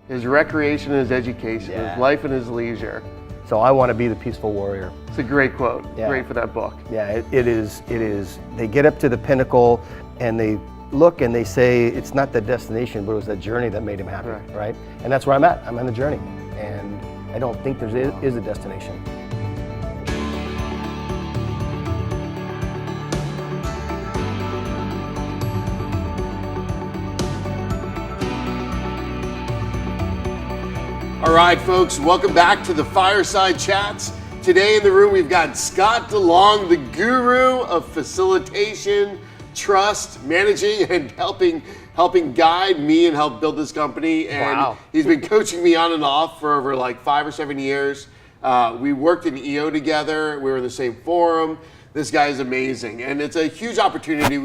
his recreation and his education, Yeah. his life and his leisure. So I want to be the peaceful warrior. It's a great quote. Yeah. Great for that book. Yeah, it is. They get up to the pinnacle and they look and they say it's not the destination, but it was the journey that made him happy, right? And that's where I'm at. I'm on the journey. And I don't think there is a destination. All right, folks, welcome back to the Fireside Chats. Today in the room, we've got Scott DeLong, the guru of facilitation, trust, managing, and helping guide me and help build this company. And Wow. he's been coaching me on and off for over like 5 or 7 years. We worked in EO together. We were in the same forum. This guy is amazing. And it's a huge opportunity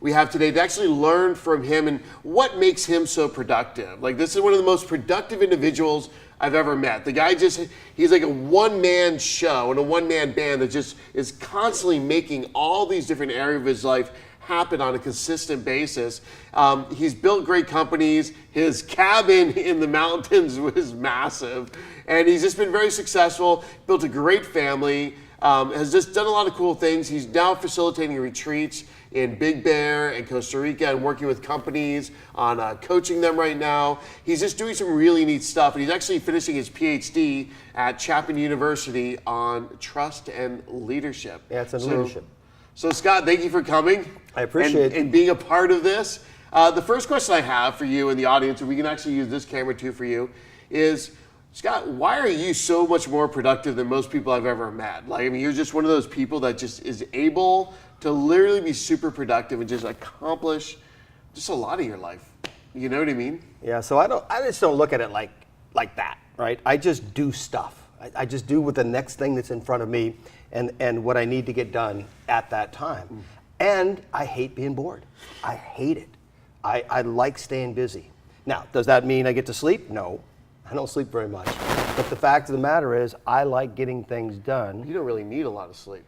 we have today to actually learn from him and what makes him so productive. Like, this is one of the most productive individuals I've ever met. The guy he's like a one-man show and a one-man band that just is constantly making all these different areas of his life happen on a consistent basis. He's built great companies. His cabin in the mountains was massive. And he's just been very successful, built a great family, has just done a lot of cool things. He's now facilitating retreats in Big Bear and Costa Rica and working with companies on coaching them right now. He's just doing some really neat stuff. And he's actually finishing his PhD at Chapman University on trust and leadership. Yeah, it's in leadership. So Scott, thank you for coming. I appreciate it. And being a part of this. The first question I have for you and the audience, and we can actually use this camera too for you, is, Scott, why are you so much more productive than most people I've ever met? Like, I mean, you're just one of those people that just is able to literally be super productive and just accomplish just a lot of your life. You know what I mean? Yeah, so I just don't look at it like that, right? I just do stuff. I just do with the next thing that's in front of me and what I need to get done at that time. And I hate being bored. I hate it. I like staying busy. Now, does that mean I get to sleep? No, I don't sleep very much. But the fact of the matter is, I like getting things done. You don't really need a lot of sleep.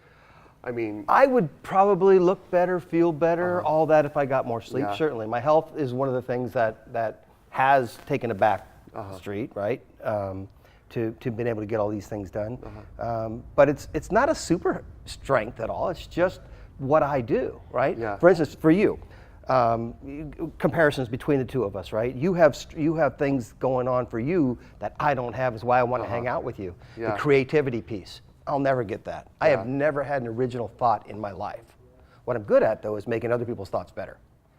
I mean, I would probably look better, feel better, all that if I got more sleep, Yeah. certainly. My health is one of the things that has taken a back street, right? To being able to get all these things done. But it's not a super strength at all. It's just what I do, right? Yeah. For instance, for you, comparisons between the two of us, right? You have things going on for you that I don't have, is why I want to hang out with you. Yeah. The creativity piece. I'll never get that. I have never had an original thought in my life. What I'm good at, though, is making other people's thoughts better.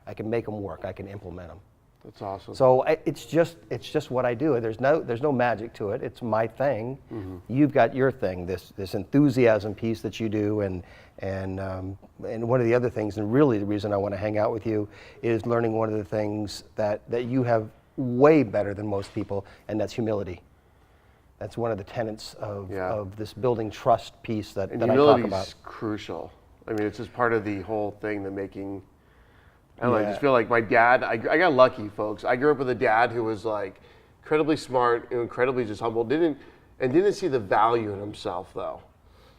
I can make them work. I can implement them. That's awesome. So it's just what I do. There's no magic to it. It's my thing. You've got your thing. This enthusiasm piece that you do, and one of the other things, and really the reason I want to hang out with you, is learning one of the things that you have way better than most people, and that's humility. That's one of the tenets of this building trust piece that I talk about. Humility is crucial. I mean, it's just part of the whole thing, I don't know, I just feel like my dad, I got lucky, folks. I grew up with a dad who was like incredibly smart, incredibly just humble, didn't see the value in himself though.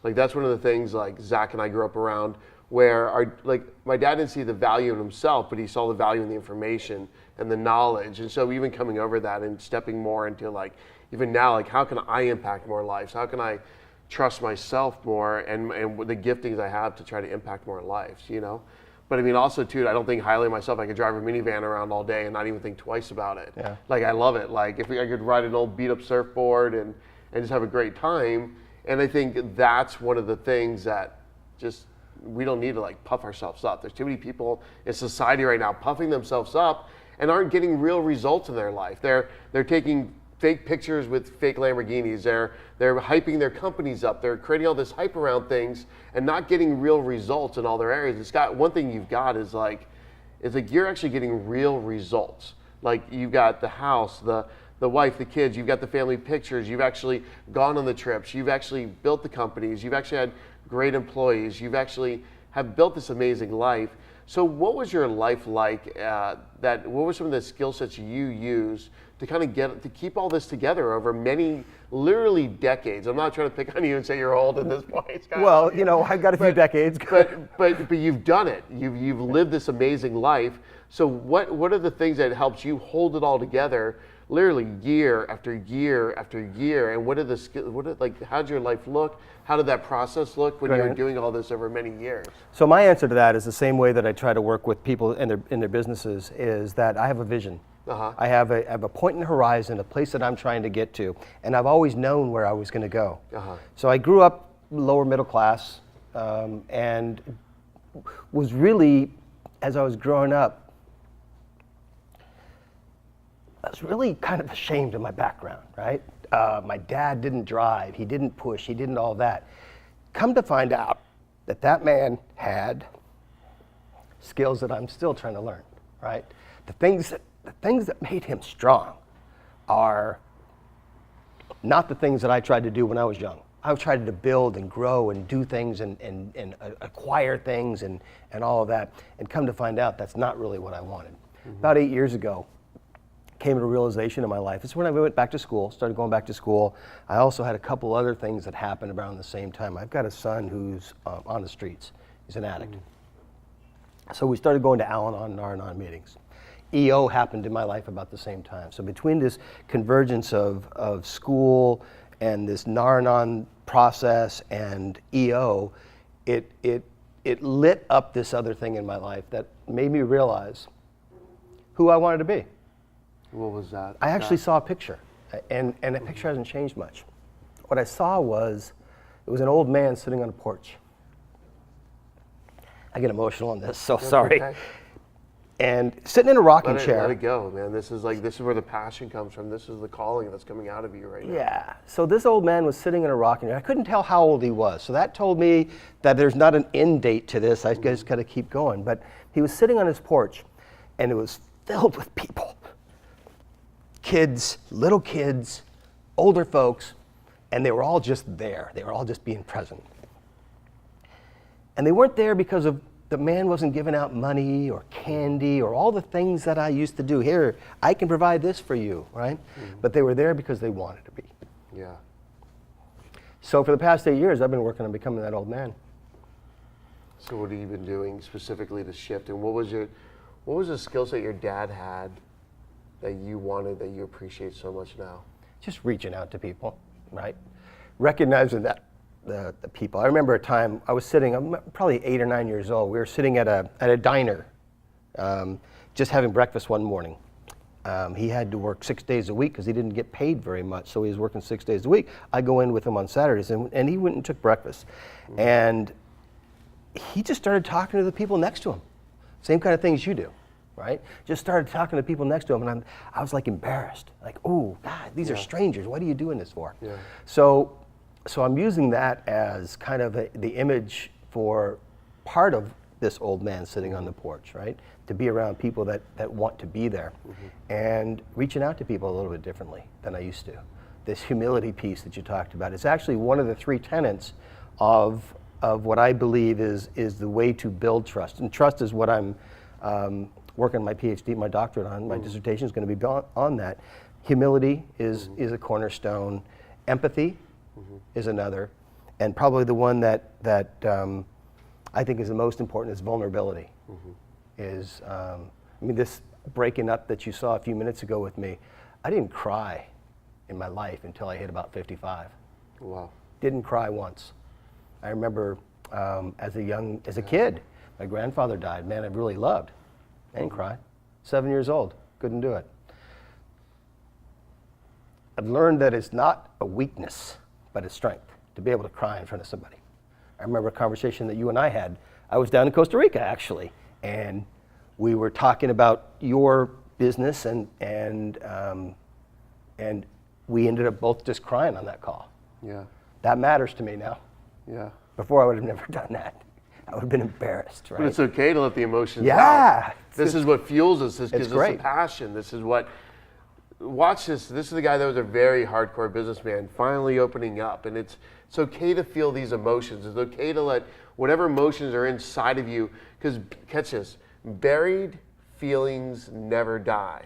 Like, that's one of the things, like, Zach and I grew up around where my dad didn't see the value in himself, but he saw the value in the information and the knowledge. And so even coming over that and stepping more into, like, even now, like, how can I impact more lives? How can I trust myself more and the giftings I have to try to impact more lives, you know? But I mean, also too, I don't think highly of myself. I could drive a minivan around all day and not even think twice about it. Yeah. Like, I love it. Like, if I could ride an old beat up surfboard and just have a great time. And I think that's one of the things that just, we don't need to like puff ourselves up. There's too many people in society right now puffing themselves up and aren't getting real results in their life. They're taking fake pictures with fake Lamborghinis. They're hyping their companies up. They're creating all this hype around things and not getting real results in all their areas. It's got one thing you've got is like you're actually getting real results. Like, you've got the house, the wife, the kids, you've got the family pictures, you've actually gone on the trips, you've actually built the companies, you've actually had great employees, you've actually have built this amazing life. So what was your life like? What were some of the skill sets you used to kind of to keep all this together over many, literally decades? I'm not trying to pick on you and say you're old at this point, Scott. Well, you know, I've got a few decades. But you've done it. You've lived this amazing life. So what are the things that helped you hold it all together literally year after year after year. And what did the skill? How did your life look? How did that process look when you were doing all this over many years? So my answer to that is the same way that I try to work with people in their businesses, is that I have a vision. I have a point in the horizon, a place that I'm trying to get to, and I've always known where I was going to go. So I grew up lower middle class, and was really, as I was growing up, I was really kind of ashamed of my background, right? My dad didn't drive, he didn't push, he didn't all that. Come to find out that that man had skills that I'm still trying to learn, right? The things that made him strong are not the things that I tried to do when I was young. I tried to build and grow and do things and acquire things and all of that. And come to find out, that's not really what I wanted. About 8 years ago, came to a realization in my life. It's when I went back to school, started going back to school. I also had a couple other things that happened around the same time. I've got a son who's on the streets. He's an addict. So we started going to Al-Anon and R-Anon meetings. EO happened in my life about the same time. So between this convergence of school and this Nar-Anon process and EO, it lit up this other thing in my life that made me realize who I wanted to be. What was that? I actually saw a picture, and the picture hasn't changed much. What I saw was, it was an old man sitting on a porch. I get emotional on this, so sorry. Okay. And sitting in a rocking chair. Let it go, man. This is where the passion comes from. This is the calling that's coming out of you right now. Yeah. So this old man was sitting in a rocking chair. I couldn't tell how old he was. So that told me that there's not an end date to this. I just got to keep going. But he was sitting on his porch, and it was filled with people. Kids, little kids, older folks, and they were all just there. They were all just being present. And they weren't there because of the man wasn't giving out money or candy or all the things that I used to do. Here, I can provide this for you, right? But they were there because they wanted to be. Yeah. So for the past 8 years, I've been working on becoming that old man. So what have you been doing specifically to shift? And what was the skill set your dad had that you wanted, that you appreciate so much now? Just reaching out to people, right? Recognizing that the people. I remember a time I was sitting, I'm probably 8 or 9 years old. We were sitting at a diner, just having breakfast one morning. He had to work 6 days a week because he didn't get paid very much, so he was working 6 days a week. I go in with him on Saturdays, and he went and took breakfast. And he just started talking to the people next to him. Same kind of things you do, right? Just started talking to people next to him, and I was like embarrassed. Like, oh, God, these are strangers. What are you doing this for? Yeah. So I'm using that as kind of the image for part of this old man sitting on the porch, right? To be around people that want to be there, and reaching out to people a little bit differently than I used to. This humility piece that you talked about is actually one of the 3 tenets of what I believe is the way to build trust. And trust is what I'm working on my PhD, my doctorate on. My dissertation is going to be on that. Humility is a cornerstone. Empathy is another, and probably the one that I think is the most important is vulnerability. This breaking up that you saw a few minutes ago with me, I didn't cry in my life until I hit about 55. Wow. Didn't cry once. I remember as a kid, my grandfather died, man I really loved. I didn't cry. 7 years old, couldn't do it. I've learned that it's not a weakness, but a strength to be able to cry in front of somebody. I remember a conversation that you and I had. I was down in Costa Rica, actually, and we were talking about your business, and we ended up both just crying on that call. Yeah. That matters to me now. Yeah. Before, I would have never done that. I would have been embarrassed, right? But it's okay to let the emotions out. This is what fuels us. This gives us the passion. This is what... Watch this. This is the guy that was a very hardcore businessman, finally opening up. And it's okay to feel these emotions. It's okay to let whatever emotions are inside of you, because, catch this, buried feelings never die.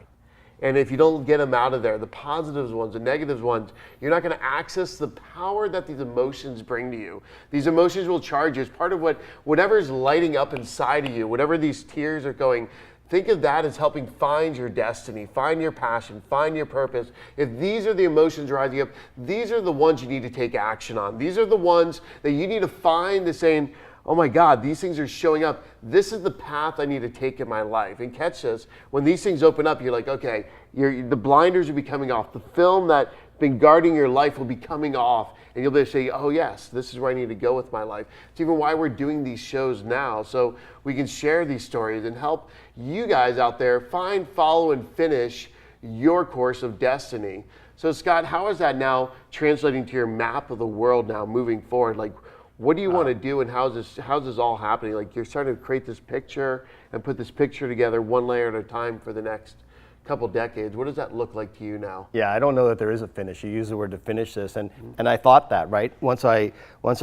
And if you don't get them out of there, the positive ones, the negative ones, you're not going to access the power that these emotions bring to you. These emotions will charge you. It's part of whatever's lighting up inside of you, whatever these tears are going, Think of that as helping find your destiny, find your passion, find your purpose. If these are the emotions rising up, these are the ones you need to take action on. These are the ones that you need to find the saying, oh my God, these things are showing up. This is the path I need to take in my life. And catch this, when these things open up, you're like, okay, the blinders will be coming off. The film that's been guarding your life will be coming off. And you'll be able to say, oh yes, this is where I need to go with my life. It's even why we're doing these shows now, so we can share these stories and help you guys out there find, follow, and finish your course of destiny. So Scott, how is that now translating to your map of the world now moving forward? Like, what do you want to do, and how's this all happening? Like, you're starting to create this picture and put this picture together one layer at a time for the next couple decades. What does that look like to you now? Yeah, I don't know that there is a finish. You use the word to finish this, and I thought that, right? Once I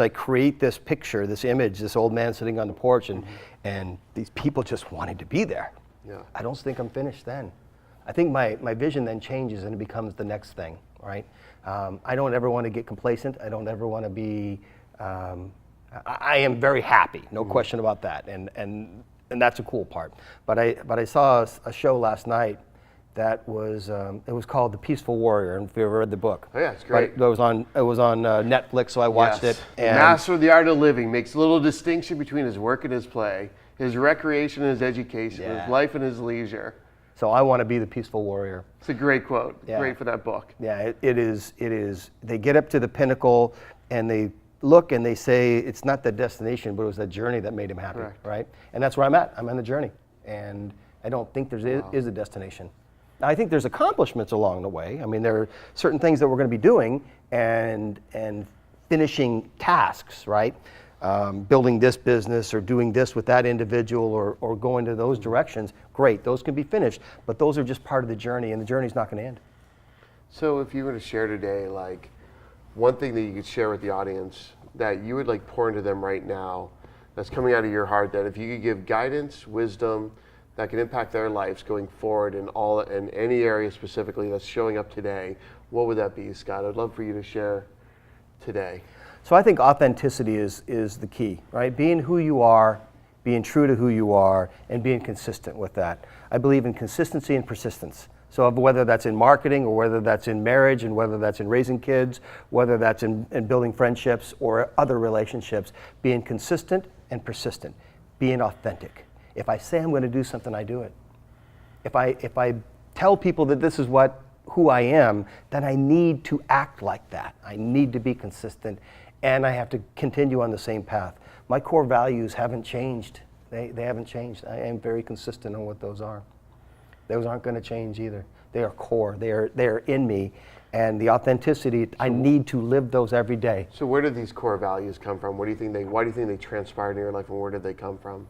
create this picture, this image, this old man sitting on the porch, and these people just wanted to be there. Yeah. I don't think I'm finished then. I think my vision then changes and it becomes the next thing, right? I don't ever want to get complacent. I don't ever want to be. I am very happy, no question about that, and that's a cool part. But I saw a show last night that was it was called The Peaceful Warrior, and if you ever read the book. Oh yeah, it's great. But it was on Netflix, so I watched it. And Master of the Art of Living makes little distinction between his work and his play, his recreation and his education, his life and his leisure. So I want to be the peaceful warrior. It's a great quote. Yeah. Great for that book. Yeah, it is. They get up to the pinnacle and they look and they say it's not the destination, but it was the journey that made him happy, right? And that's where I'm at. I'm on the journey, and I don't think there is a destination. I think there's accomplishments along the way. I mean, there are certain things that we're going to be doing and finishing tasks, right? Building this business or doing this with that individual or going to those directions. Great, those can be finished, but those are just part of the journey, and the journey's not going to end. So if you were to share today, like, one thing that you could share with the audience that you would like pour into them right now that's coming out of your heart, that if you could give guidance, wisdom, that can impact their lives going forward in any area specifically that's showing up today, what would that be, Scott? I'd love for you to share today. So I think authenticity is the key, right? Being who you are, being true to who you are, and being consistent with that. I believe in consistency and persistence. So whether that's in marketing or whether that's in marriage and whether that's in raising kids, whether that's in building friendships or other relationships, being consistent and persistent, being authentic. If I say I'm going to do something, I do it. If I tell people that this is who I am, then I need to act like that. I need to be consistent, and I have to continue on the same path. My core values haven't changed. They haven't changed. I am very consistent on what those are. Those aren't going to change either. They are core. They are in me, and the authenticity, I need to live those every day. So where did these core values come from? Why do you think they transpired in your life, and where did they come from?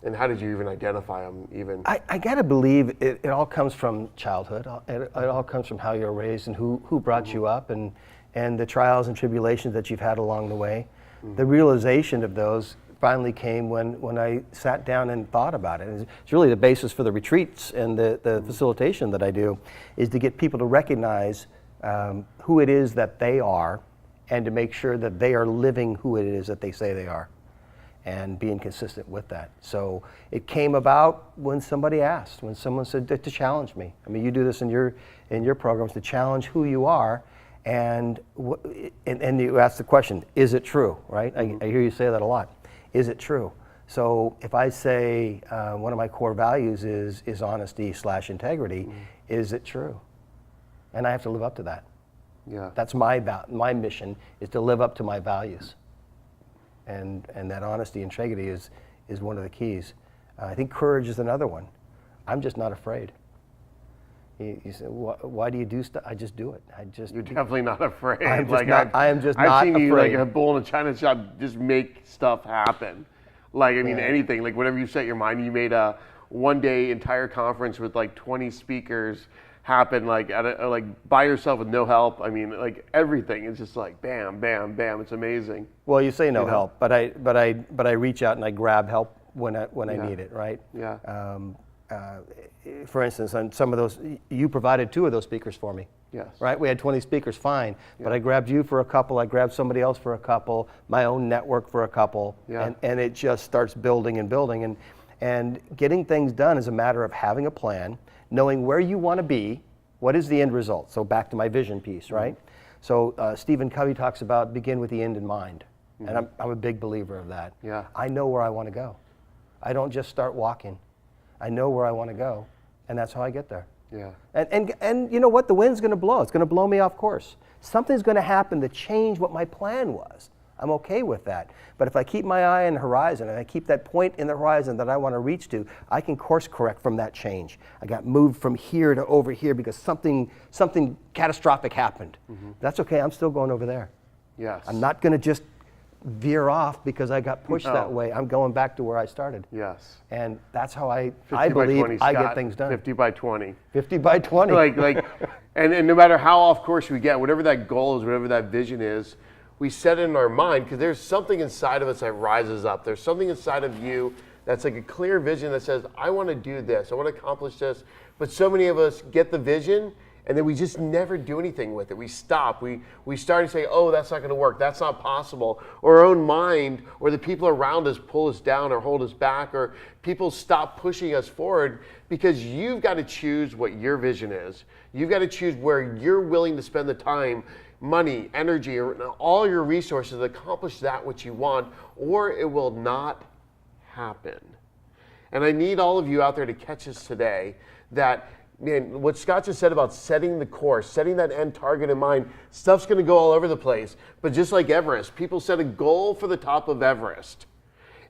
And how did you even identify them even? I gotta believe it all comes from childhood. It all comes from how you're raised and who brought you up and the trials and tribulations that you've had along the way. The realization of those finally came when I sat down and thought about it. It's really the basis for the retreats and the facilitation that I do, is to get people to recognize who it is that they are and to make sure that they are living who it is that they say they are, and being consistent with that. So it came about when somebody asked, when someone said to challenge me. I mean, you do this in your programs, to challenge who you are, and you ask the question, is it true, right? I hear you say that a lot. Is it true? So if I say one of my core values is honesty/integrity, is it true? And I have to live up to that. Yeah. That's my mission, is to live up to my values. And that honesty, integrity is one of the keys. I think courage is another one. I'm just not afraid. You say, why do you do stuff? I just do it. You're definitely not afraid. I am just not afraid. I've seen you like a bull in a china shop just make stuff happen. Like, I mean, anything. Like, whatever you set your mind, you made a one-day entire conference with like 20 speakers happen, like like by yourself with no help. I mean, like everything is just like bam, bam, bam. It's amazing. Well, you say no help, but I reach out and I grab help when I need it, right? Yeah. For instance, on some of those, you provided 2 of those speakers for me. Yes. Right? We had 20 speakers, fine. Yeah. But I grabbed you for a couple, I grabbed somebody else for a couple, my own network for a couple, and it just starts building and building. And getting things done is a matter of having a plan, knowing where you want to be, what is the end result. So back to my vision piece, right? So Stephen Covey talks about begin with the end in mind. And I'm a big believer of that. Yeah. I know where I want to go. I don't just start walking. I know where I want to go, and that's how I get there. Yeah. And you know what? The wind's going to blow. It's going to blow me off course. Something's going to happen to change what my plan was. I'm okay with that. But if I keep my eye on the horizon and I keep that point in the horizon that I want to reach to, I can course correct from that change. I got moved from here to over here because something catastrophic happened. That's okay. I'm still going over there. Yes. I'm not going to just veer off because I got pushed that way. I'm going back to where I started. Yes. And that's how I 20, believe I Scott, get things done. 50 by 20. 50 by 20. And no matter how off course we get, whatever that goal is, whatever that vision is, we set it in our mind because there's something inside of us that rises up. There's something inside of you that's like a clear vision that says, I want to do this, I want to accomplish this. But so many of us get the vision and then we just never do anything with it. We stop. We start to say, oh, that's not going to work. That's not possible. Or our own mind or the people around us pull us down or hold us back, or people stop pushing us forward because you've got to choose what your vision is. You've got to choose where you're willing to spend the time, money, energy, or all your resources to accomplish that which you want, or it will not happen. And I need all of you out there to catch this today that, man, what Scott just said about setting the course, setting that end target in mind, stuff's going to go all over the place. But just like Everest, people set a goal for the top of Everest.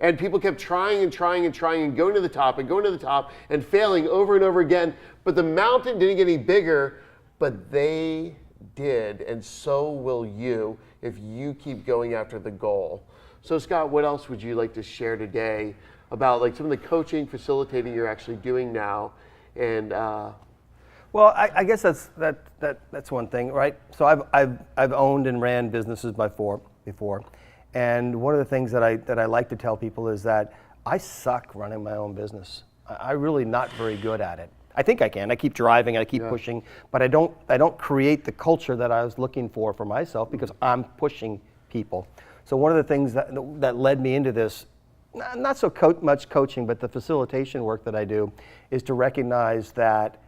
And people kept trying and trying and trying and going to the top and going to the top and failing over and over again. But the mountain didn't get any bigger, but they did. And so will you if you keep going after the goal. So Scott, what else would you like to share today about like some of the coaching, facilitating you're actually doing now? And well, I guess that's one thing, right? So I've owned and ran businesses before, and one of the things that I like to tell people is that I suck running my own business. I'm really not very good at it. I think I can. I keep driving, I keep pushing, but I don't create the culture that I was looking for myself because I'm pushing people. So one of the things that led me into this, not so much coaching, but the facilitation work that I do, is to recognize that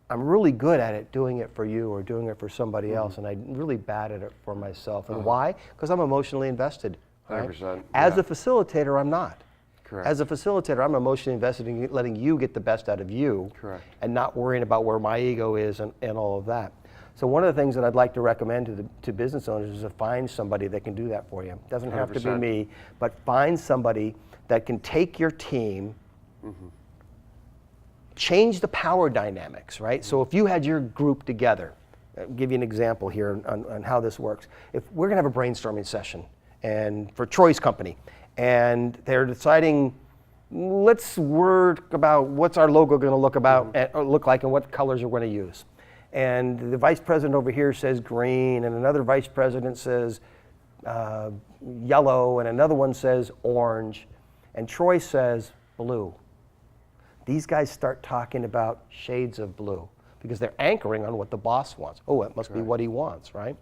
I'm really good at it doing it for you or doing it for somebody else, and I'm really bad at it for myself. And why? Because I'm emotionally invested. Right? 100%. As a facilitator, I'm not. Correct. As a facilitator, I'm emotionally invested in letting you get the best out of you. Correct. And not worrying about where my ego is and all of that. So one of the things that I'd like to recommend to business owners is to find somebody that can do that for you. It doesn't have to be 100%. me, but find somebody that can take your team, change the power dynamics, right? So if you had your group together, I'll give you an example here on how this works. If we're gonna have a brainstorming session and for Troy's company, and they're deciding, let's work about what's our logo gonna look like and what colors we're gonna use. And the vice president over here says green, and another vice president says yellow, and another one says orange, and Troy says blue. These guys start talking about shades of blue because they're anchoring on what the boss wants. Oh, it must be what he wants, right?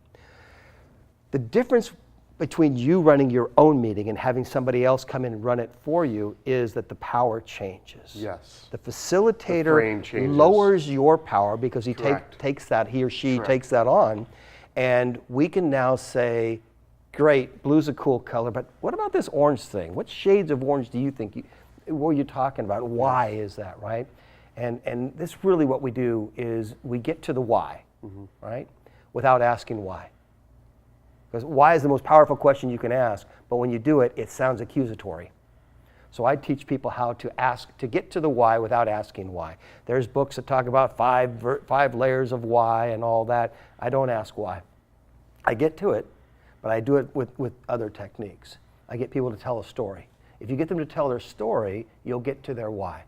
The difference between you running your own meeting and having somebody else come in and run it for you is that the power changes. Yes. The facilitator frame changes. lowers your power because he Correct. takes that, he or she Correct. takes that on, and we can now say, great, blue's a cool color, but what about this orange thing? What shades of orange do you think what are you talking about? Why is that, right? And this really what we do is we get to the why, right? Without asking why. Because why is the most powerful question you can ask, but when you do it, it sounds accusatory. So I teach people how to get to the why without asking why. There's books that talk about five layers of why and all that. I don't ask why. I get to it, but I do it with other techniques. I get people to tell a story. If you get them to tell their story, you'll get to their why.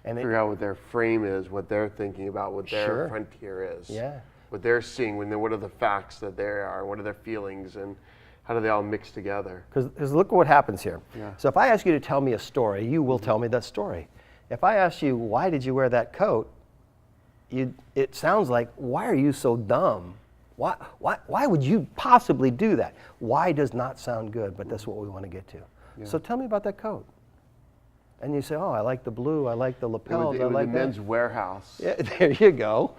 And Figure out what their frame is, what they're thinking about, what their frontier is. Yeah. What they're seeing, what are the facts that they are, what are their feelings, and how do they all mix together? Because look what happens here. Yeah. So if I ask you to tell me a story, you will tell me that story. If I ask you, why did you wear that coat? It sounds like, why are you so dumb? Why would you possibly do that? Why does not sound good, but that's what we want to get to. Yeah. So tell me about that coat. And you say, oh, I like the blue, I like the lapels, It I was like a that. Men's Warehouse. Yeah, there you go.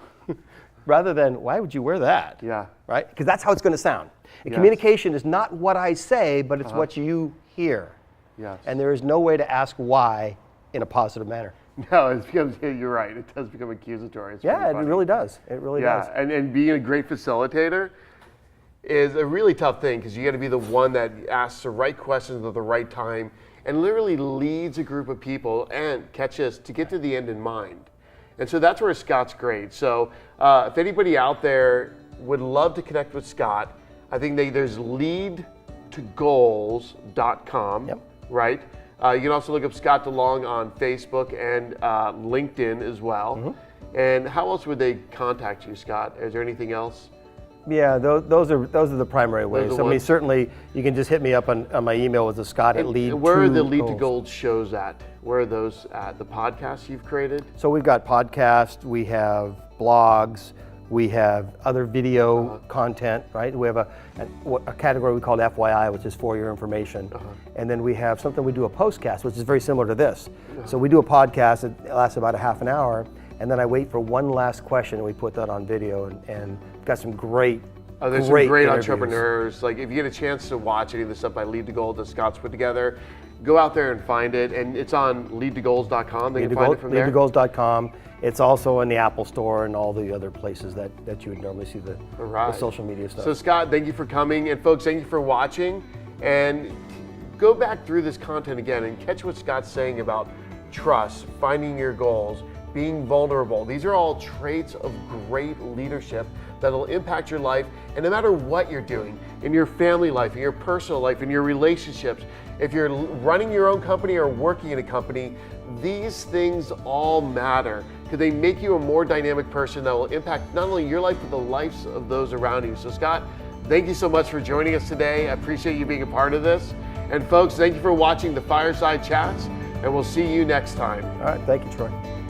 Rather than, why would you wear that? Yeah. Right? Because that's how it's going to sound. And Yes. communication is not what I say, but it's what you hear. Yes. And there is no way to ask why in a positive manner. No, it becomes, you're right. It does become accusatory. It's Yeah, pretty it funny. really does. It really does. Yeah, and being a great facilitator is a really tough thing because you got to be the one that asks the right questions at the right time and literally leads a group of people and, catch this, to get to the end in mind. And so that's where Scott's great. So if anybody out there would love to connect with Scott, I think there's leadtogoals.com, Yep. right? You can also look up Scott DeLong on Facebook and LinkedIn as well. Mm-hmm. And how else would they contact you, Scott? Is there anything else? Yeah, those are the primary ways. Those are I mean, ones. certainly you can just hit me up on my email with the Scott at Lead. Where are the Lead to Goals. Gold shows at? Where are those at? The podcasts you've created? So we've got podcasts, we have blogs, we have other video content, right? We have a category we call FYI, which is for your information. And then we have something we do a postcast, which is very similar to this. So we do a podcast, it lasts about a half an hour, and then I wait for one last question and we put that on video and got some great There's great some great interviews. entrepreneurs. Like if you get a chance to watch any of the stuff by Lead to Gold that Scott's put together, go out there and find it. And it's on leadtogoals.com. They can find it from there. Leadtogoals.com. It's also in the Apple Store and all the other places that you would normally see the social media stuff. So Scott, thank you for coming. And folks, thank you for watching. And go back through this content again and catch what Scott's saying about trust, finding your goals, being vulnerable. These are all traits of great leadership that'll impact your life. And no matter what you're doing, in your family life, in your personal life, in your relationships, if you're running your own company or working in a company, these things all matter because they make you a more dynamic person that will impact not only your life, but the lives of those around you. So Scott, thank you so much for joining us today. I appreciate you being a part of this. And folks, thank you for watching the Fireside Chats, and we'll see you next time. All right, thank you, Troy.